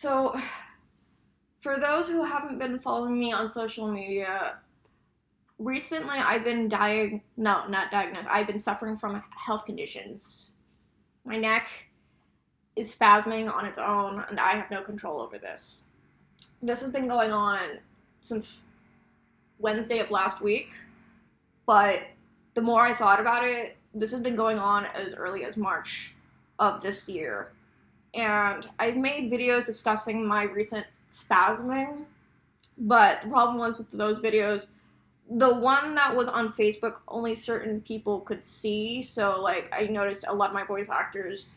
So, for those who haven't been following me on social media, recently I've been no, not diagnosed. I've been suffering from health conditions. My neck is spasming on its own, and I have no control over this. This has been going on since Wednesday of last week, but the more I thought about it, this has been going on as early as March of this year. And I've made videos discussing my recent spasming, but the problem was with those videos, the one that was on Facebook, only certain people could see. So, like, I noticed a lot of my voice actors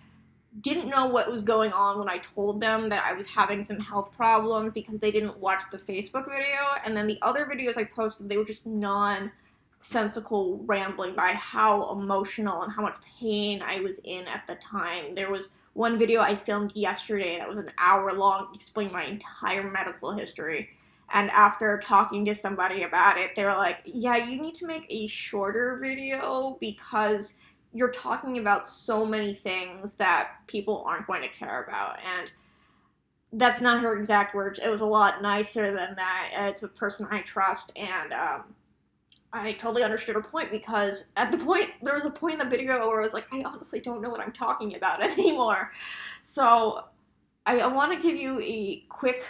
didn't know what was going on when I told them that I was having some health problems because they didn't watch the Facebook video. And then the other videos I posted, they were just nonsensical rambling by how emotional and how much pain I was in at the time. There was one video I filmed yesterday that was an hour long, explaining my entire medical history. And after talking to somebody about it, they were like, yeah, you need to make a shorter video because you're talking about so many things that people aren't going to care about. And that's not her exact words. It was a lot nicer than that. It's a person I trust, and I totally understood her point because there was a point in the video where I was like, I honestly don't know what I'm talking about anymore. So I want to give you a quick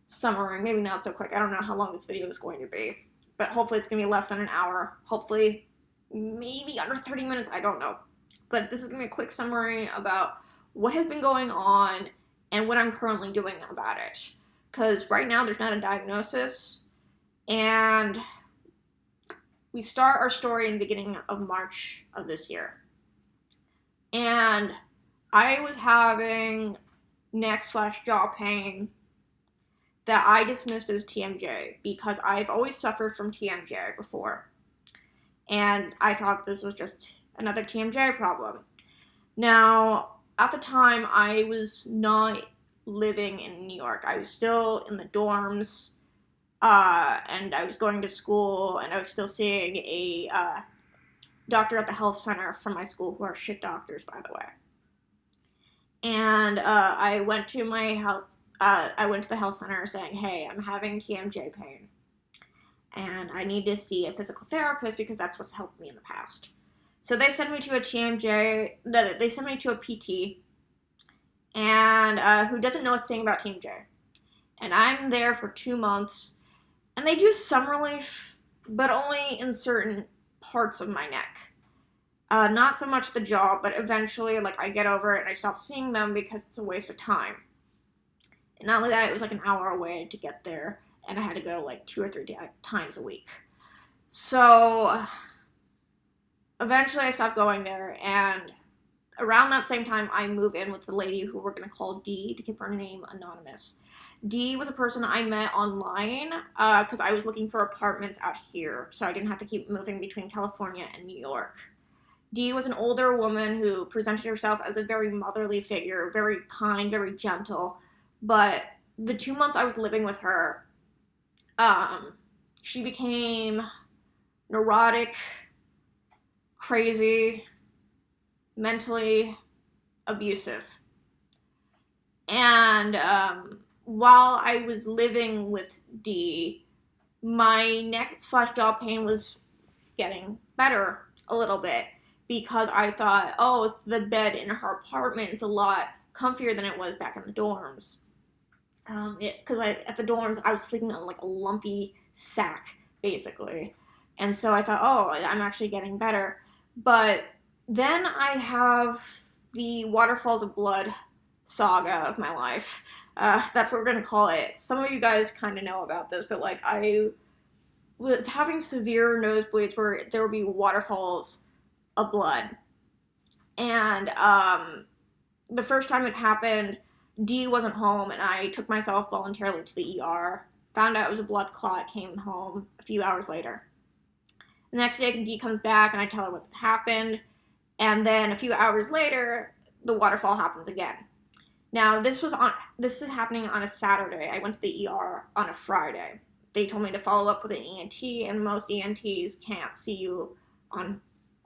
summary, maybe not so quick. I don't know how long this video is going to be, but hopefully it's going to be less than an hour. Hopefully, maybe under 30 minutes, I don't know. But this is going to be a quick summary about what has been going on and what I'm currently doing about it. Because right now there's not a diagnosis, and we start our story in the beginning of March of this year. And I was having neck/jaw pain that I dismissed as TMJ because I've always suffered from TMJ before. And I thought this was just another TMJ problem. Now, at the time, I was not living in New York. I was still in the dorms, and I was going to school, and I was still seeing a doctor at the health center from my school, who are shit doctors, by the way. And I went to the health center saying, hey, I'm having TMJ pain, and I need to see a physical therapist because that's what's helped me in the past. So they sent me to they sent me to a PT, and who doesn't know a thing about TMJ. And I'm there for 2 months, and they do some relief, but only in certain parts of my neck. Not so much the jaw, but eventually, like, I get over it and I stop seeing them because it's a waste of time. And not only that, it was like an hour away to get there, and I had to go like 2 or 3 times a week. So eventually I stopped going there, and around that same time I move in with the lady who we're going to call D to keep her name anonymous. D was a person I met online because I was looking for apartments out here, so I didn't have to keep moving between California and New York. D was an older woman who presented herself as a very motherly figure, very kind, very gentle. But the 2 months I was living with her, she became neurotic, crazy, mentally abusive. And while I was living with D, my neck/jaw pain was getting better a little bit because I thought, oh, the bed in her apartment is a lot comfier than it was back in the dorms. Because at the dorms, I was sleeping on like a lumpy sack, basically. And so I thought, oh, I'm actually getting better. But then I have the Waterfalls of Blood saga of my life. That's what we're going to call it. Some of you guys kind of know about this, but like I was having severe nosebleeds where there would be waterfalls of blood. And the first time it happened, D wasn't home, and I took myself voluntarily to the ER. Found out it was a blood clot, came home a few hours later. The next day, D comes back, and I tell her what happened. And then a few hours later, the waterfall happens again. Now, this is happening on a Saturday. I went to the ER on a Friday. They told me to follow up with an ENT, and most ENTs can't see you on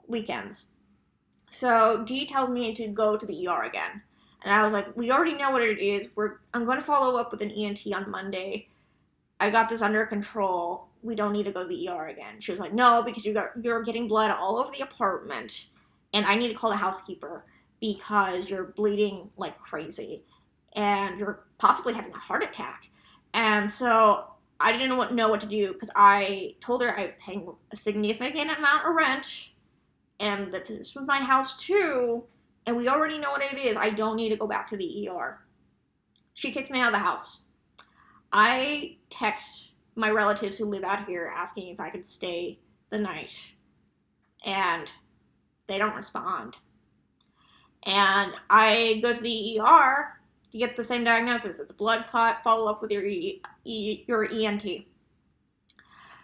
weekends. So D tells me to go to the ER again. And I was like, we already know what it is. I'm going to follow up with an ENT on Monday. I got this under control. We don't need to go to the ER again. She was like, no, because you're getting blood all over the apartment, and I need to call the housekeeper because you're bleeding like crazy, and you're possibly having a heart attack. And so I didn't know what to do because I told her I was paying a significant amount of rent, and that this was my house too, and we already know what it is. I don't need to go back to the ER. She kicks me out of the house. I text my relatives who live out here asking if I could stay the night, and they don't respond. And I go to the ER to get the same diagnosis. It's a blood clot. Follow up with your ENT.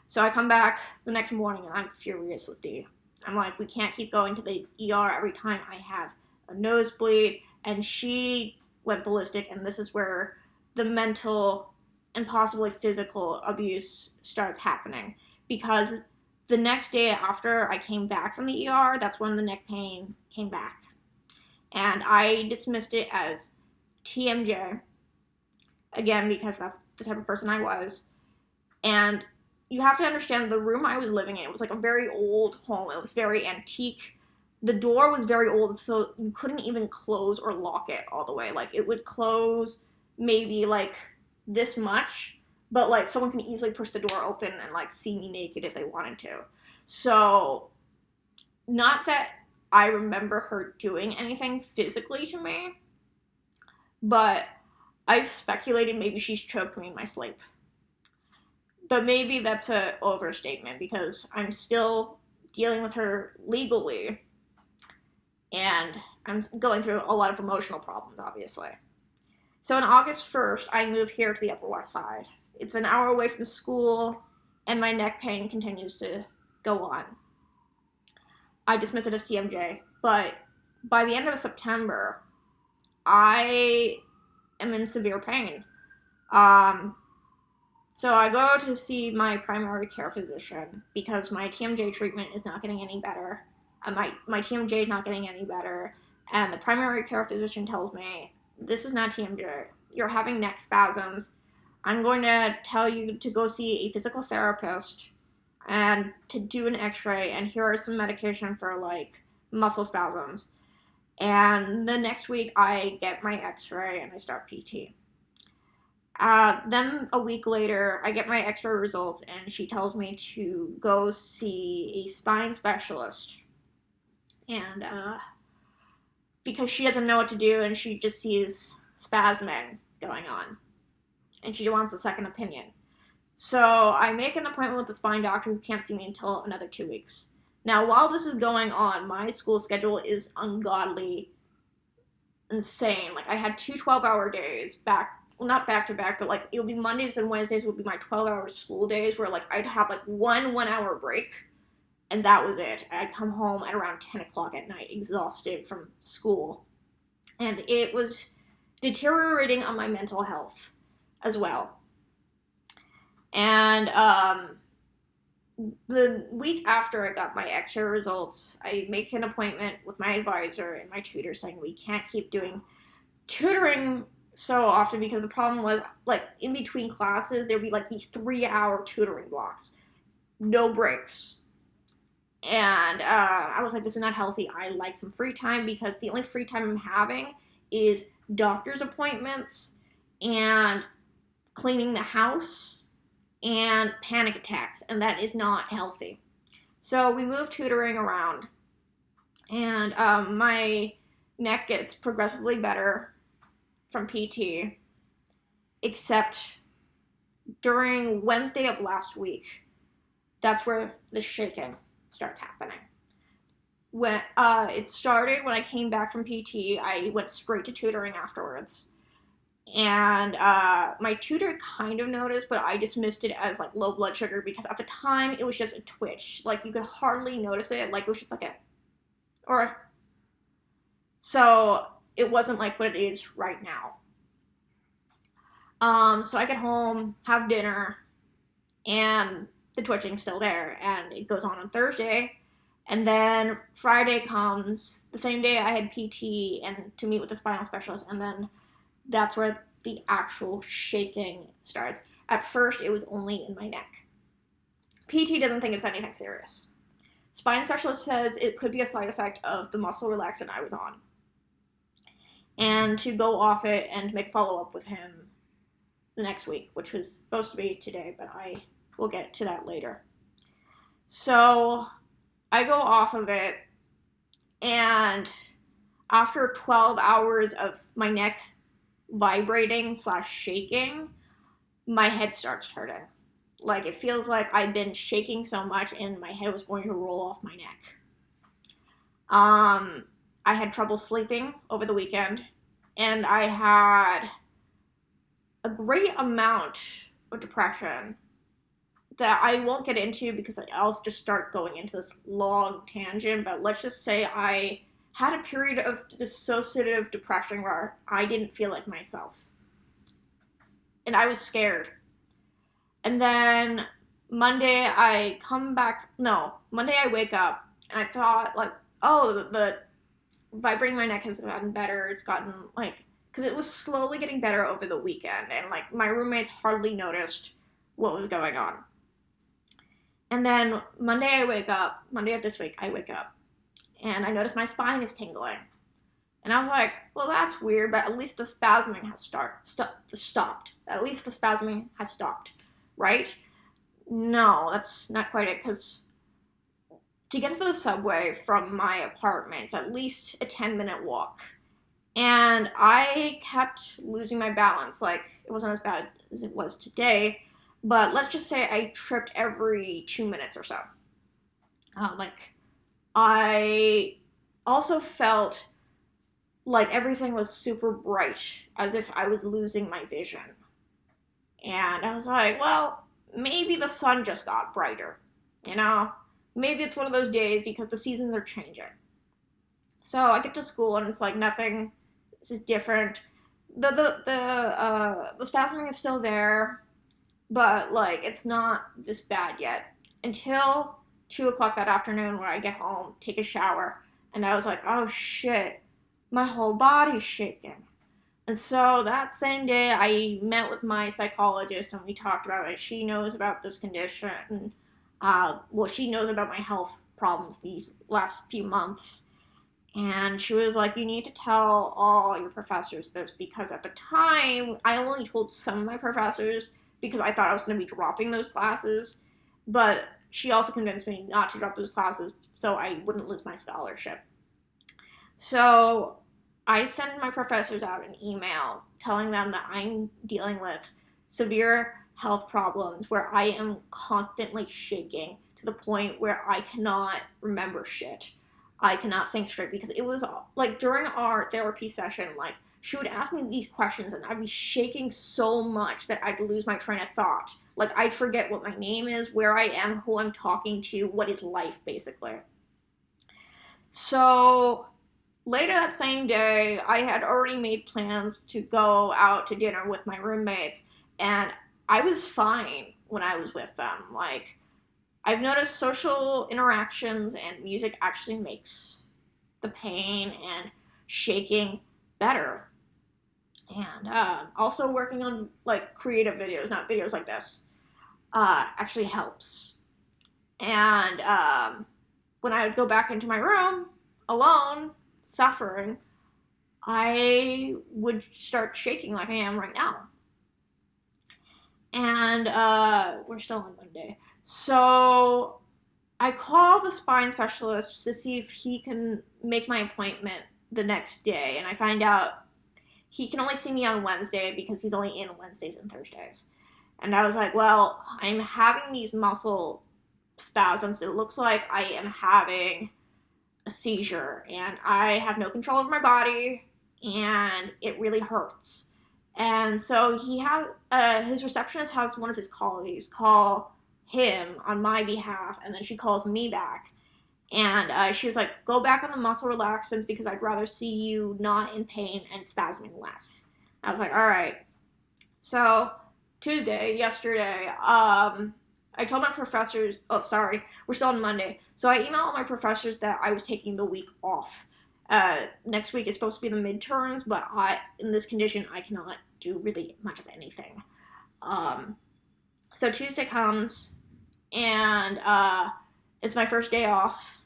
So I come back the next morning and I'm furious with D. I'm like, we can't keep going to the ER every time I have a nosebleed. And she went ballistic, and this is where the mental and possibly physical abuse starts happening. Because the next day after I came back from the ER, that's when the neck pain came back. And I dismissed it as TMJ, again, because that's the type of person I was. And you have to understand the room I was living in, it was like a very old home. It was very antique. The door was very old, so you couldn't even close or lock it all the way. Like, it would close maybe like this much, but like someone can easily push the door open and like see me naked if they wanted to. So, not that I remember her doing anything physically to me, but I speculated maybe she's choked me in my sleep. But maybe that's an overstatement because I'm still dealing with her legally, and I'm going through a lot of emotional problems, obviously. So on August 1st, I moved here to the Upper West Side. It's an hour away from school, and my neck pain continues to go on. I dismiss it as TMJ, but by the end of September, I am in severe pain. So I go to see my primary care physician because my TMJ treatment is not getting any better. My TMJ is not getting any better. And the primary care physician tells me, this is not TMJ. You're having neck spasms. I'm going to tell you to go see a physical therapist and to do an x-ray, and here are some medication for like muscle spasms. And the next week I get my x-ray and I start PT. Then a week later, I get my x-ray results, and she tells me to go see a spine specialist. And because she doesn't know what to do, and she just sees spasming going on, and she wants a second opinion. So I make an appointment with the spine doctor who can't see me until another 2 weeks. Now, while this is going on, my school schedule is ungodly insane. Like, I had 2 12-hour days not back to back, but like it would be Mondays and Wednesdays would be my 12-hour school days where like I'd have like one 1-hour break, and that was it. I'd come home at around 10 o'clock at night, exhausted from school. And it was deteriorating on my mental health as well. And the week after I got my x-ray results, I make an appointment with my advisor and my tutor saying we can't keep doing tutoring so often, because the problem was, like, in between classes, there'd be, like, these 3-hour tutoring blocks. No breaks. And I was like, this is not healthy. I like some free time, because the only free time I'm having is doctor's appointments and cleaning the house and panic attacks, and that is not healthy. So we moved tutoring around, and my neck gets progressively better from PT, except during Wednesday of last week, that's where the shaking starts happening. When it started when I came back from PT, I went straight to tutoring afterwards. And my tutor kind of noticed, but I dismissed it as like low blood sugar, because at the time it was just a twitch. Like, you could hardly notice it. Like, it was just like so it wasn't like what it is right now. So I get home, have dinner, and the twitching's still there, and it goes on Thursday, And then Friday comes, the same day I had PT and to meet with the spinal specialist, and then that's where the actual shaking starts. At first, it was only in my neck. PT doesn't think it's anything serious. Spine specialist says it could be a side effect of the muscle relaxant I was on. And to go off it and make follow up with him the next week, which was supposed to be today, but I will get to that later. So I go off of it, and after 12 hours of my neck vibrating / shaking, my head starts hurting. Like, it feels like I've been shaking so much and my head was going to roll off my neck. I had trouble sleeping over the weekend, and I had a great amount of depression that I won't get into because I'll just start going into this long tangent, but let's just say I had a period of dissociative depression where I didn't feel like myself. And I was scared. And then Monday I wake up and I thought, like, oh, the vibrating my neck has gotten better. It's gotten, like, because it was slowly getting better over the weekend. And, like, my roommates hardly noticed what was going on. And then Monday of this week, I wake up. And I notice my spine is tingling. And I was like, well, that's weird, but at least the spasming has stopped. At least the spasming has stopped. Right? No, that's not quite it, because to get to the subway from my apartment, it's at least a 10-minute walk. And I kept losing my balance. Like, it wasn't as bad as it was today, but let's just say I tripped every 2 minutes or so. I also felt like everything was super bright, as if I was losing my vision. And I was like, well, maybe the sun just got brighter, you know? Maybe it's one of those days because the seasons are changing. So I get to school and it's like nothing. This is different. The spasming is still there, but like it's not this bad yet. Until 2:00 that afternoon, when I get home, take a shower, and I was like, oh shit, my whole body's shaking. And so that same day, I met with my psychologist, and we talked about it. She knows about this condition, and she knows about my health problems these last few months. And she was like, you need to tell all your professors this, because at the time, I only told some of my professors because I thought I was going to be dropping those classes. But she also convinced me not to drop those classes so I wouldn't lose my scholarship. So I send my professors out an email telling them that I'm dealing with severe health problems where I am constantly shaking to the point where I cannot remember shit. I cannot think straight, because it was like during our therapy session, like she would ask me these questions and I'd be shaking so much that I'd lose my train of thought. Like I'd forget what my name is, where I am, who I'm talking to, what is life, basically. So later that same day, I had already made plans to go out to dinner with my roommates, and I was fine when I was with them. Like, I've noticed social interactions and music actually makes the pain and shaking better. And also working on, like, creative videos, not videos like this, actually helps. And when I would go back into my room alone, suffering, I would start shaking like I am right now. And we're still on Monday. So I called the spine specialist to see if he can make my appointment the next day. And I find out he can only see me on Wednesday because he's only in Wednesdays and Thursdays. And I was like, well, I'm having these muscle spasms. It looks like I am having a seizure, and I have no control over my body, and it really hurts. And so he has his receptionist has one of his colleagues call him on my behalf, and then she calls me back, and she was like, go back on the muscle relaxants because I'd rather see you not in pain and spasming less. I was like, all right. So Tuesday, yesterday, I told my professors, oh, sorry, we're still on Monday. So I emailed all my professors that I was taking the week off. Next week is supposed to be the midterms, but in this condition, I cannot do really much of anything. So Tuesday comes, and it's my first day off,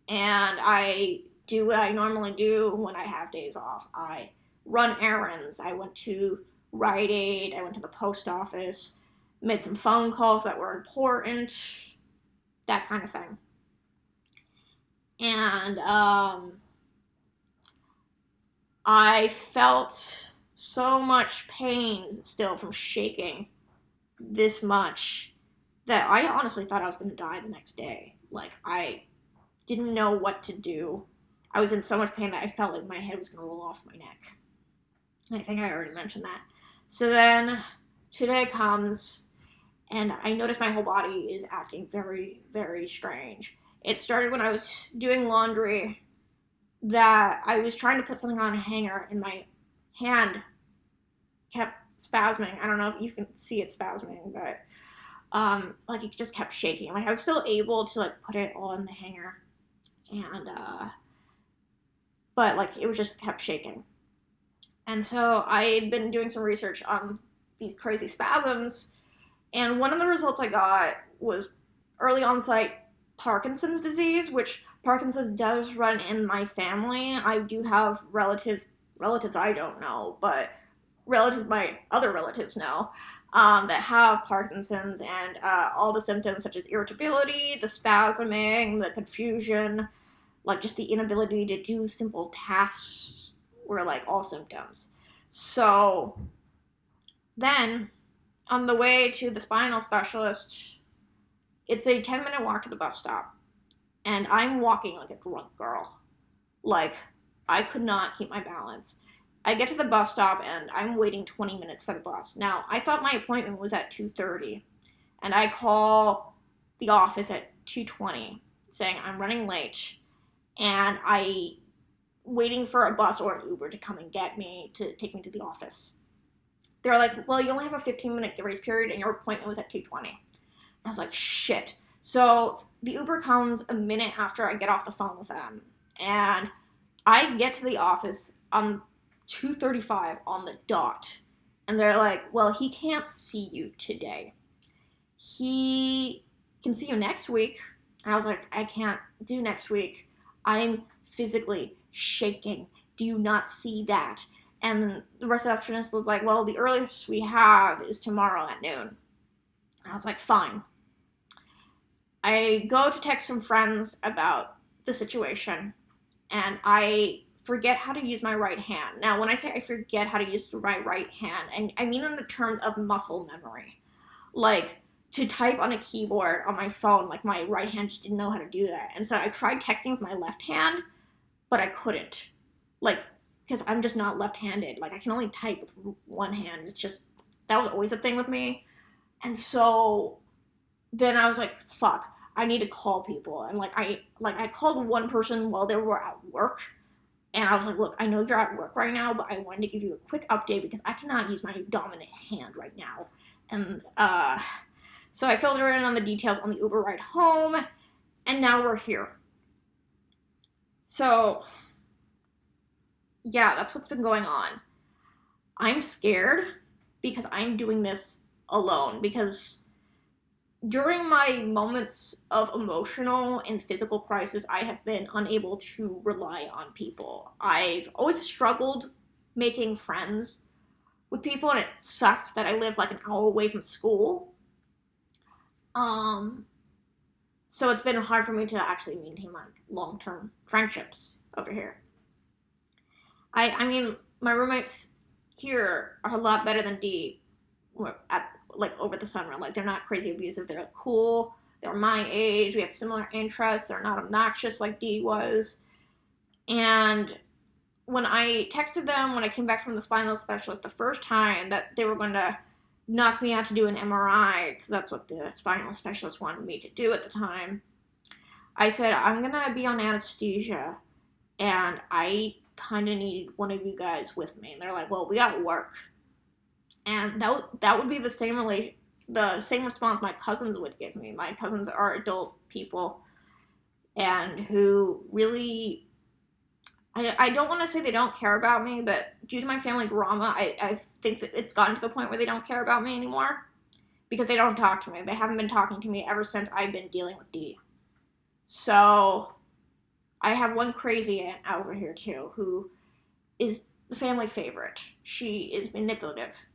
and I do what I normally do when I have days off. I run errands. I went to Rite Aid. I went to the post office, made some phone calls that were important, that kind of thing. And I felt so much pain still from shaking this much that I honestly thought I was going to die the next day. Like, I didn't know what to do. I was in so much pain that I felt like my head was going to roll off my neck. I think I already mentioned that. So then today comes, and I notice my whole body is acting very, very strange. It started when I was doing laundry, that I was trying to put something on a hanger, and my hand kept spasming. I don't know if you can see it spasming, but like it just kept shaking. Like I was still able to like put it on the hanger, and but like it was just kept shaking. And so I had been doing some research on these crazy spasms, and one of the results I got was early onset Parkinson's disease, which Parkinson's does run in my family. I do have relatives I don't know, but relatives my other relatives know, that have Parkinson's, and all the symptoms such as irritability, the spasming, the confusion, like just the inability to do simple tasks were like all symptoms. So then on the way to the spinal specialist, it's a 10-minute walk to the bus stop, and I'm walking like a drunk girl. Like, I could not keep my balance. I get to the bus stop, and I'm waiting 20 minutes for the bus. Now, I thought my appointment was at 2:30, and I call the office at 2:20, saying I'm running late, and I waiting for a bus or an Uber to come and get me, to take me to the office. They're like, well, you only have a 15-minute grace period, and your appointment was at 2:20. I was like, shit. So the Uber comes a minute after I get off the phone with them, and I get to the office on 2:35 on the dot, and they're like, well, he can't see you today. He can see you next week. And I was like, I can't do next week. I'm physically shaking. Do you not see that? And the receptionist was like, well, the earliest we have is tomorrow at noon. And I was like, fine. I go to text some friends about the situation, and I forget how to use my right hand. Now, when I say I forget how to use my right hand, and I mean in the terms of muscle memory. Like, to type on a keyboard on my phone, like my right hand just didn't know how to do that. And so I tried texting with my left hand, but I couldn't. Like, because I'm just not left-handed. Like, I can only type with one hand. It's just, that was always a thing with me. And so then I was like, fuck, I need to call people. And I called one person while they were at work. And I was like, look, I know you're at work right now, but I wanted to give you a quick update because I cannot use my dominant hand right now. And so I filled her in on the details on the Uber ride home, and now we're here. So yeah, that's what's been going on. I'm scared because I'm doing this alone, because during my moments of emotional and physical crisis, I have been unable to rely on people. I've always struggled making friends with people, and it sucks that I live like an hour away from school. So it's been hard for me to actually maintain like long-term friendships over here. I mean, my roommates here are a lot better than D at like over the summer. Like, they're not crazy abusive. They're cool. They're my age. We have similar interests. They're not obnoxious like D was. And when I texted them when I came back from the spinal specialist the first time that they were going to knock me out to do an MRI, because that's what the spinal specialist wanted me to do at the time, I said, I'm going to be on anesthesia, and I kind of needed one of you guys with me. And they're like, well, we got work. And that would be the same the same response my cousins would give me. My cousins are adult people and who really, I don't want to say they don't care about me, but due to my family drama, I think that it's gotten to the point where they don't care about me anymore because they don't talk to me. They haven't been talking to me ever since I've been dealing with Dee. So I have one crazy aunt over here too who is the family favorite. She is manipulative.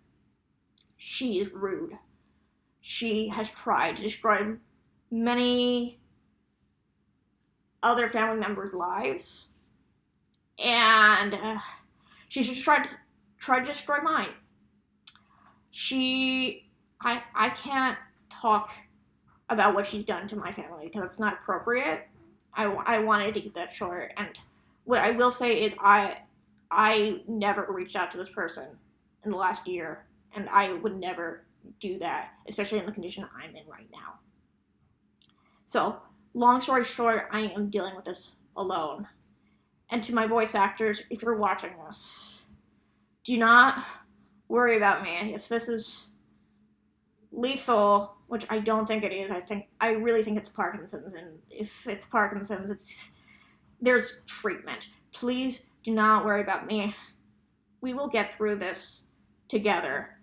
She is rude. She has tried to destroy many other family members' lives, and she's just tried to destroy mine. I can't talk about what she's done to my family because it's not appropriate. I wanted to keep that short, and what I will say is I never reached out to this person in the last year, and I would never do that, especially in the condition I'm in right now. So, long story short, I am dealing with this alone. And to my voice actors, if you're watching this, do not worry about me. If this is lethal, which I don't think it is, I really think it's Parkinson's, and if it's Parkinson's, there's treatment. Please do not worry about me. We will get through this together.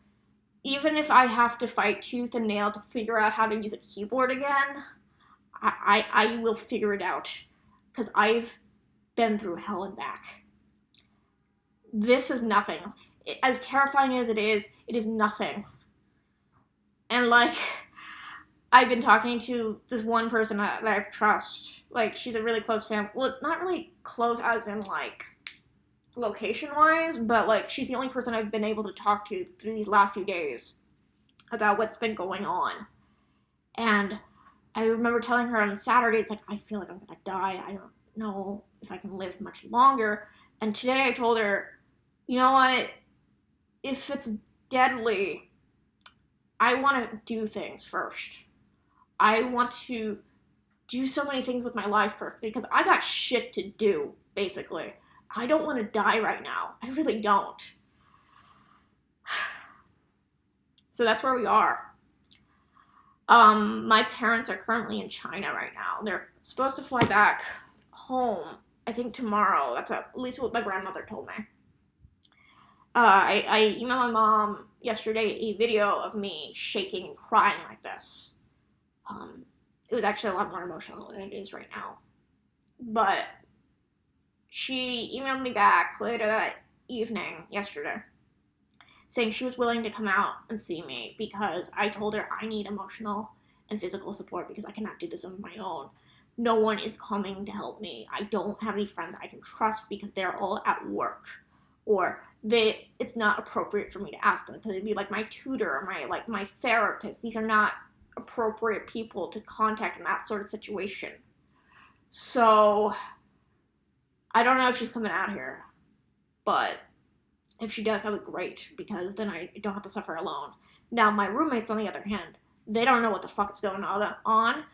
Even if I have to fight tooth and nail to figure out how to use a keyboard again, I will figure it out. Because I've been through hell and back. This is nothing. As terrifying as it is nothing. And, I've been talking to this one person that I trust. She's a really close family. Well, not really close as in, location-wise, but, she's the only person I've been able to talk to through these last few days about what's been going on. And I remember telling her on Saturday, it's I feel like I'm gonna die. I don't know if I can live much longer. And today I told her, you know what? If it's deadly, I want to do things first. I want to do so many things with my life first because I got shit to do, basically. I don't want to die right now. I really don't. So that's where we are. My parents are currently in China right now. They're supposed to fly back home, I think tomorrow. That's at least what my grandmother told me. I emailed my mom yesterday a video of me shaking and crying like this. It was actually a lot more emotional than it is right now. But she emailed me back later that evening, yesterday, saying she was willing to come out and see me because I told her I need emotional and physical support because I cannot do this on my own. No one is coming to help me. I don't have any friends I can trust because they're all at work. Or it's not appropriate for me to ask them because it'd be my tutor or my therapist. These are not appropriate people to contact in that sort of situation. So I don't know if she's coming out here, but if she does, that would be great because then I don't have to suffer alone. Now, my roommates, on the other hand, they don't know what the fuck is going on.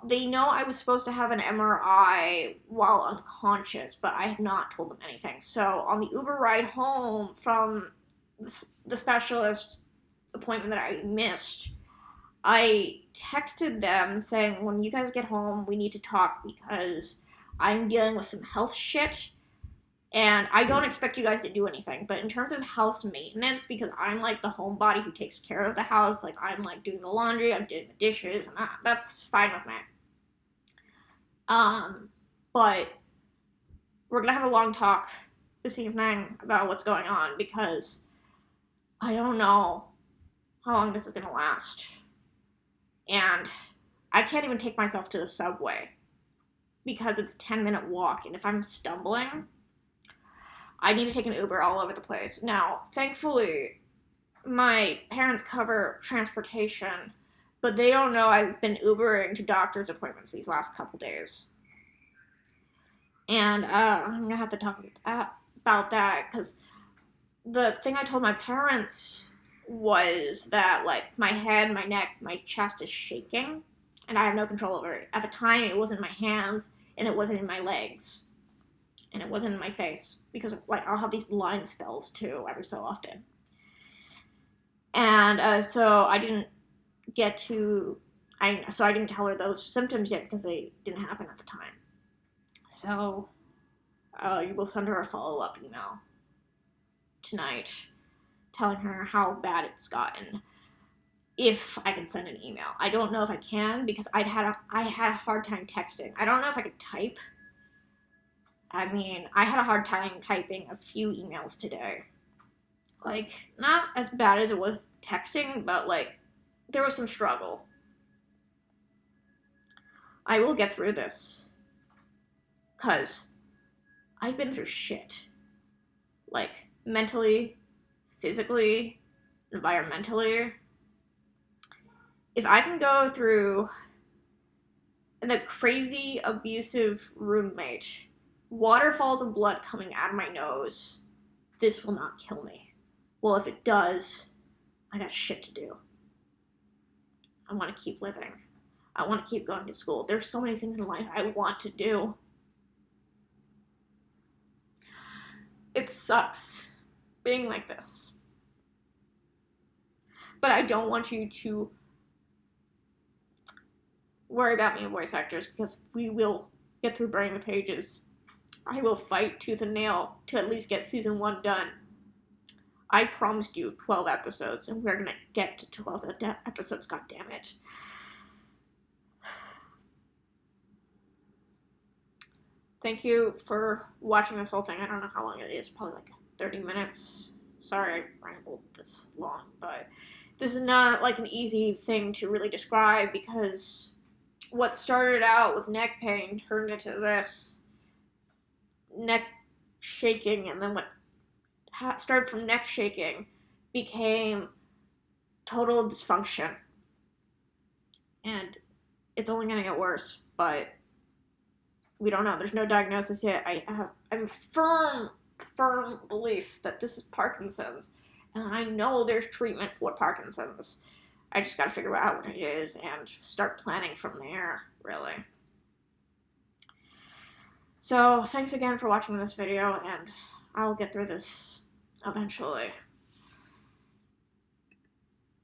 They know I was supposed to have an MRI while unconscious, but I have not told them anything. So on the Uber ride home from the specialist appointment that I missed, I texted them saying, when you guys get home, we need to talk because I'm dealing with some health shit. And I don't expect you guys to do anything, but in terms of house maintenance, because I'm the homebody who takes care of the house, I'm doing the laundry, I'm doing the dishes, and that's fine with me. But we're gonna have a long talk this evening about what's going on because I don't know how long this is gonna last. And I can't even take myself to the subway because it's a 10-minute walk, and if I'm stumbling, I need to take an Uber all over the place. Now, thankfully, my parents cover transportation, but they don't know I've been Ubering to doctor's appointments these last couple days. And I'm going to have to talk about that, because the thing I told my parents was that, my head, my neck, my chest is shaking, and I have no control over it. At the time, it wasn't in my hands, and it wasn't in my legs. And it wasn't in my face, because, I'll have these blind spells, too, every so often. And so I didn't get to, so I didn't tell her those symptoms yet because they didn't happen at the time. So you will send her a follow-up email tonight telling her how bad it's gotten. If I can send an email. I don't know if I can because I had a hard time texting. I don't know if I could type. I mean, I had a hard time typing a few emails today. Like, not as bad as it was texting, but like, there was some struggle. I will get through this. Because I've been through shit. Like, mentally, physically, environmentally. If I can go through a crazy, abusive roommate, waterfalls of blood coming out of my nose, this will not kill me. Well, if it does, I got shit to do. I want to keep living. I want to keep going to school. There's so many things in life I want to do. It sucks being like this. But I don't want you to worry about me and voice actors because we will get through Burning the Pages. I will fight tooth and nail to at least get season 1 done. I promised you 12 episodes, and we're gonna get to 12 episodes, god damn it. Thank you for watching this whole thing. I don't know how long it is, probably like 30 minutes. Sorry I rambled this long, but this is not like an easy thing to really describe because what started out with neck pain turned into this neck shaking, and then what started from neck shaking became total dysfunction. And it's only going to get worse, but we don't know. There's no diagnosis yet. I'm firm belief that this is Parkinson's, and I know there's treatment for Parkinson's. I just gotta figure out what it is and start planning from there, really. So, thanks again for watching this video, and I'll get through this eventually.